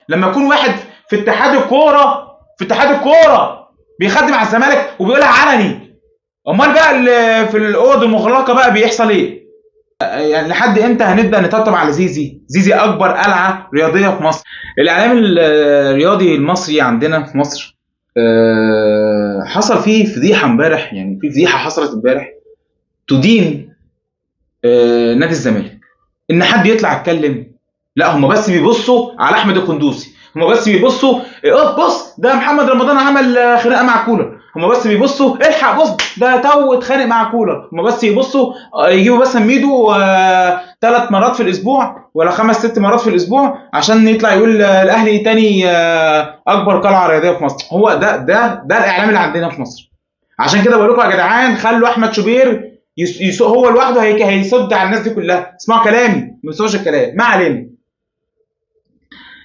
لما يكون واحد في اتحاد الكوره بيخدم على الزمالك وبيقولها علني، امال بقى اللي في الاوض المغلقه بقى بيحصل ايه؟ يعني لحد امتى هنبدا نطبطب على زيزي اكبر قلعه رياضيه في مصر؟ الاعلام الرياضي المصري عندنا في مصر حصل فيه فضيحه امبارح، يعني في فضيحه حصلت امبارح تدين نادي الزمالك. ان حد يطلع يتكلم، لا هم بس بيبصوا على احمد القندوسي، هم بس بيبصوا بص ده محمد رمضان عمل خناقه مع كولر، هم بس بيبصوا الحق بص ده تو اتخانق مع كولر، هم بس يبصوا يجيبوا بس ميدو 3 مرات في الاسبوع ولا 5 6 مرات في الاسبوع عشان يطلع يقول الاهلي تاني اكبر قلعه رياضيه في مصر. هو ده الاعلام اللي عندنا في مصر. عشان كده بقول لكم يا جدعان خلوا احمد شوبير هو لوحده هيصد على الناس دي كلها. اسمعوا كلامي، ما تسمعوش الكلام. ما علينا.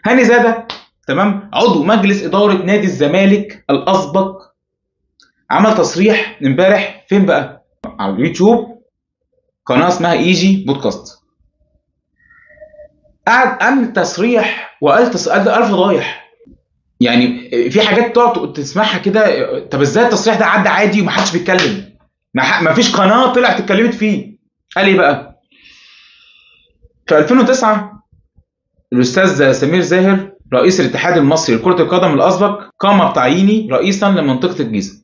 هاني زاده تمام، عضو مجلس اداره نادي الزمالك الاسبق، عمل تصريح امبارح فين بقى؟ على اليوتيوب، قناه اسمها ايجي بودكاست. قال تصريح وقال قال فضايح. يعني في حاجات تقعد تسمعها كده، طب ازاي التصريح ده عدى عادي ومحدش بيتكلم؟ ما فيش قناه طلعت اتكلمت فيه. قال ايه بقى؟ في 2009 الاستاذ سمير زاهر رئيس الاتحاد المصري لكرة القدم الأسبق قام بتعييني رئيسا لمنطقة الجيزة.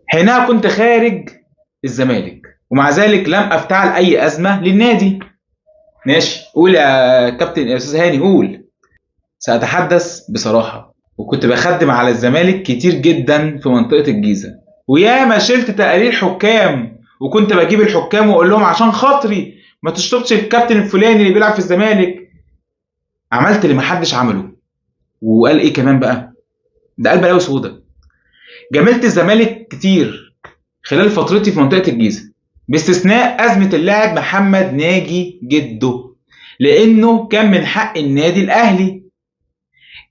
حينها كنت خارج الزمالك، ومع ذلك لم أفتعل أي أزمة للنادي. ماشي، قول يا كابتن يا أستاذ هاني، قول. سأتحدث بصراحة، وكنت بخدم على الزمالك كتير جدا في منطقة الجيزة، وياما شلت تقارير حكام، وكنت بجيب الحكام وأقول لهم عشان خاطري ما تشطبش الكابتن الفلاني اللي بيلعب في الزمالك. عملت اللي محدش عمله. وقال ايه كمان بقى؟ ده قال بلاوي سودا. جاملت الزمالك كتير خلال فترتي في منطقة الجيزة، باستثناء أزمة اللاعب محمد ناجي جده، لأنه كان من حق النادي الأهلي.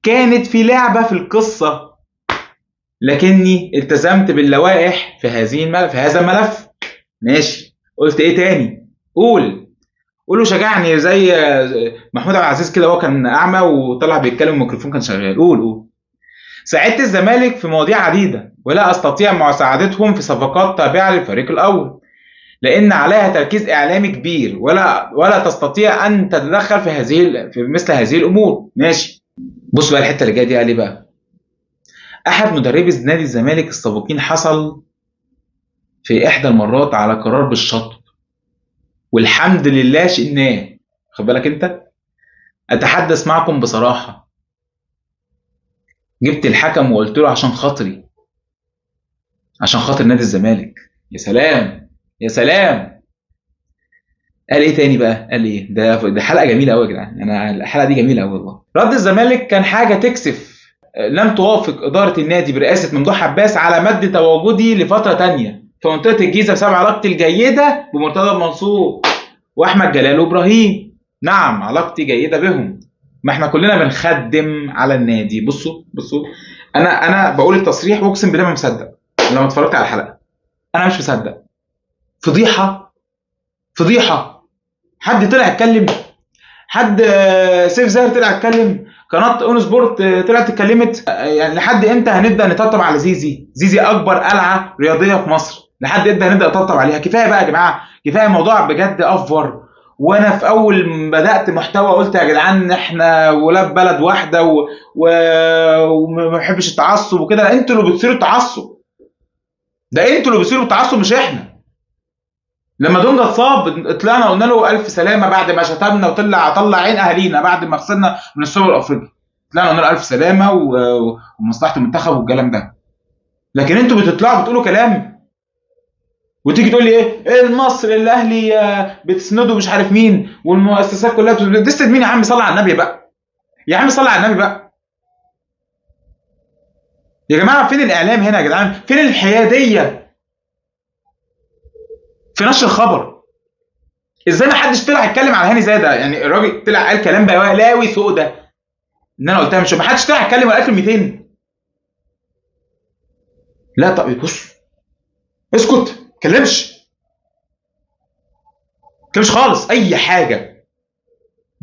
كانت في لعبة في القصة، لكني التزمت باللوائح في هذا الملف. ماشي، قلت ايه تاني؟ قولوا شجعني زي محمود عبد العزيز كده، هو كان أعمى وطلع بيتكلم الميكروفون كان شغال. قول. ساعدت الزمالك في مواضيع عديدة، ولا أستطيع مساعدتهم في صفقات تابعة للفريق الأول، لأن عليها تركيز إعلامي كبير، ولا تستطيع أن تتدخل في مثل هذه الأمور. ماشي، بص بقى الحتة اللي جاية دي. قال إيه بقى؟ أحد مدربي نادي الزمالك السابقين حصل في إحدى المرات على قرار بالشطب، والحمد لله شئناه. خد بالك أنت، أتحدث معكم بصراحة، جبت الحكم وقلت له عشان خاطري، عشان خاطر نادي الزمالك. يا سلام يا سلام. قال ايه تاني بقى؟ قال ايه؟ ده حلقه جميله قوي يا جدعان، انا الحلقه دي جميله قوي والله. رد الزمالك كان حاجه تكسف. لم توافق اداره النادي برئاسه ممدوح عباس على مد تواجدي لفتره تانية في منطقه الجيزه بسبب علاقتي الجيده بمرتضى منصور واحمد جلال وابراهيم. نعم، علاقتي جيده بهم، ما احنا كلنا بنخدم على النادي. بصوا انا بقول التصريح واقسم بالله ما مصدق. لما اتفرجت على الحلقه انا مش مصدق. فضيحه. حد طلع اتكلم؟ حد سيف زاهر طلع اتكلم؟ قناه اون سبورت طلعت اتكلمت؟ يعني لحد امتى هنبدا نطبطب على زيزي اكبر قلعه رياضيه في مصر؟ لحد امتى هنبدا نطبطب عليها؟ كفايه بقى يا جماعه، كفايه الموضوع بجد افور. وانا في اول ما بدات محتوى قلت يا جدعان احنا ولاد بلد واحده وما بحبش التعصب وكده. انتوا اللي بتصيروا التعصب، ده انتوا اللي بتصيروا التعصب مش احنا. لما دونجا اتصاب طلعنا قلنا له الف سلامه بعد ما شتمنا طلع عين اهالينا بعد ما خسرنا من السوبر الافريقي. طلعنا قلنا له الف سلامه ومصلحه المنتخب والكلام ده. لكن انتوا بتطلعوا بتقولوا كلام وتيجي تقول لي ايه المصر الاهلي بتسنده مش عارف مين والمؤسسات كلها بتسند مين؟ يا عم صلي على النبي بقى، يا عم صلي على النبي بقى. يا جماعه فين الاعلام هنا يا جدعان؟ فين الحياديه في نشر الخبر؟ ازاي ما حدش طلع يتكلم على هاني زاده؟ يعني الراجل طلع قال كلام بلاوي سودا ان انا قلتها، مش ما حدش طلع يتكلم ولا قال كلمتين. لا طب بص، اسكت، ما تكلمش خالص اي حاجه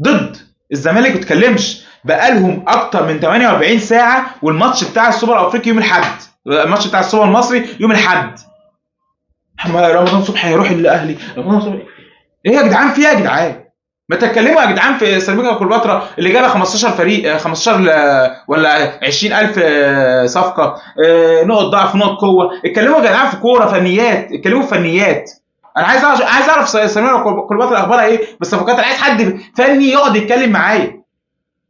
ضد الزمالك ما بيتكلمش بقالهم اكتر من 48 ساعه، والماتش بتاع السوبر الافريقي يوم الاحد، الماتش بتاع السوبر المصري يوم الاحد. رمضان صبحي هيروح الاهلي، رمضان صبحي ايه يا جدعان؟ في ايه يا جدعان؟ ما تتكلموا يا جدعان في سيراميكا كليوباترا اللي جايبه 15 فريق، 15 ولا 20,000 صفقه، نقط ضعف ونقط قوه. اتكلموا يا جدعان في كوره فنيات، اتكلموا في فنيات. انا عايز اعرف سيراميكا كليوباترا اخبارها ايه بالصفقات. انا عايز حد فني يقعد يتكلم معايا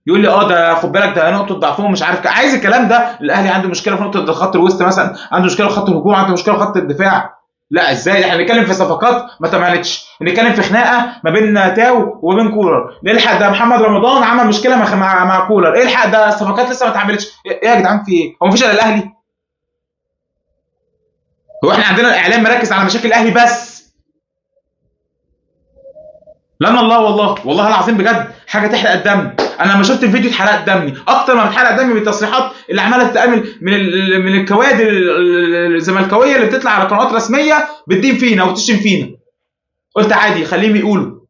يقول لي ده خد بالك ده نقطه ضعفهم مش عارف عايز الكلام ده. الاهلي عنده مشكله في نقطه خط الوسط مثلا، عنده مشكله في خط الهجوم، عنده مشكله في خط الدفاع. لا ازاي احنا نتكلم في صفقات ما اتعملتش، نتكلم في خناقه ما بين تاو وما بين كولر، نلحق ده محمد رمضان عمل مشكله مع كولر، الحق ده الصفقات لسه ما اتعملتش. ايه يا جدعان في ايه؟ هو مفيش الا الاهلي؟ هو احنا عندنا الاعلام مركز على مشاكل الاهلي بس؟ لما الله والله العظيم بجد حاجه تحرق الدم. انا لما شفت الفيديو اتحرقت دمي اكتر ما بتحرق دمي بالتصريحات اللي عماله تتعمل من الكوادر الزملكاويه اللي بتطلع على قنوات رسميه بتدين فينا وتشتم فينا. قلت عادي خليهم يقولوا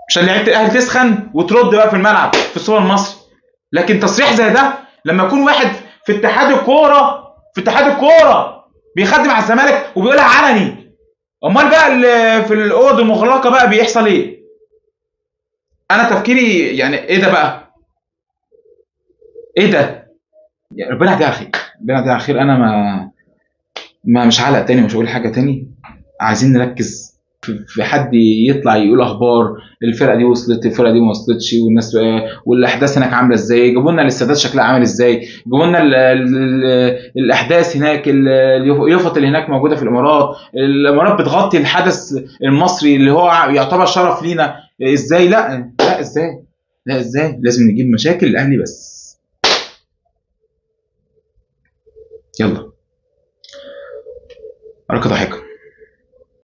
عشان لعيبه الاهلي تسخن وترد بقى في الملعب في السوبر المصري. لكن تصريح زي ده لما يكون واحد في اتحاد الكوره بيخدم على الزمالك وبيقولها علني، امال بقى اللي في الاوض المغلقه بقى بيحصل ايه؟ انا تفكيري يعني ايه ده بقى؟ ايه ده؟ يعني ربنا يهديها على خير، ربنا يهديها على خير. انا ما مش هعلق تاني ومش هقول حاجه تاني. عايزين نركز في حد يطلع يقول اخبار الفرقه دي وصلت، الفرقه دي ما وصلتش، والناس والاحداث هناك عامله ازاي، جابوا لنا الاستادات شكلها عامل ازاي، جابوا لنا الاحداث هناك، اليافط اللي هناك موجوده في الامارات بتغطي الحدث المصري اللي هو يعتبر شرف لينا. ازاي؟ لا ازاي لازم نجيب مشاكل الاهلي بس. يلا أراك ضاحكا.